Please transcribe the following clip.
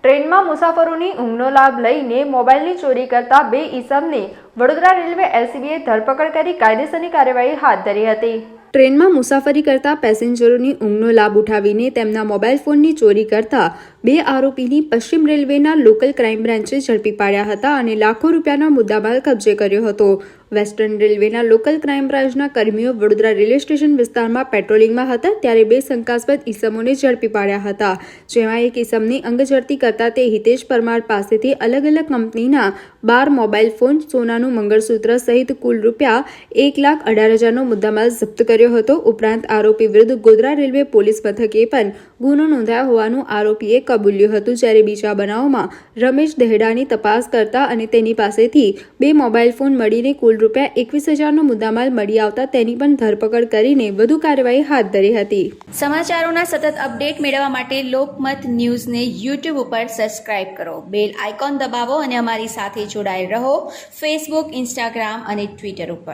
ટ્રેનમાં મુસાફરોની ઊંઘનો લાભ લઈને મોબાઈલની ચોરી કરતા 2 ઈસમને વડોદરા રેલવે એલસીબીએ ધરપકડ કરી કાયદેસરની કાર્યવાહી હાથ ધરી હતી। ટ્રેનમાં મુસાફરી કરતા પેસેન્જરોની ઊંઘનો લાભ ઉઠાવીને તેમના મોબાઈલ ફોનની ચોરી કરતા 2 આરોપીની પશ્ચિમ રેલવેના લોકલ ક્રાઇમ બ્રાન્ચે ઝડપી પાડ્યા હતા અને લાખો રૂપિયાનો મુદ્દામાલ કબજે કર્યો હતો। વેસ્ટર્ન રેલવેના લોકલ ક્રાઇમ બ્રાન્ચના કર્મીઓ વડોદરા રેલવે સ્ટેશન વિસ્તારમાં પેટ્રોલિંગમાં હતા ત્યારે 2 શંકાસ્પદ ઈસમોને ઝડપી પાડ્યા હતા, જેમાં એક ઈસમની અંગઝડતી કરતા તે હિતેશ પરમાર પાસેથી અલગ અલગ કંપનીના 12 મોબાઈલ ફોન, સોનાનું મંગળસૂત્ર સહિત કુલ રૂપિયા 1,18,000નો મુદ્દામાલ જપ્ત કર્યો હતો। ઉપરાંત આરોપી વિરુદ્ધ ગોધરા રેલવે પોલીસ મથકે પણ ગુનો નોંધાયો હોવાનું આરોપીએ કબૂલ્યું હતું, જ્યારે બીજા બનાવમાં રમેશ દહેડાની તપાસ કરતા અને તેની પાસેથી 2 મોબાઈલ ફોન મળીને કુલ રૂપિયા 21,000નો મુદ્દામાલ મળી આવતા તેની પણ ધરપકડ કરીને વધુ કાર્યવાહી હાથ ધરી હતી। સમાચારોના સતત અપડેટ મેળવવા માટે લોકમત ન્યૂઝને યુટ્યુબ ઉપર સબસ્ક્રાઇબ કરો, બેલ આઇકોન દબાવો અને અમારી સાથે જોડાયેલ રહો ફેસબુક, ઇન્સ્ટાગ્રામ અને ટ્વિટર ઉપર।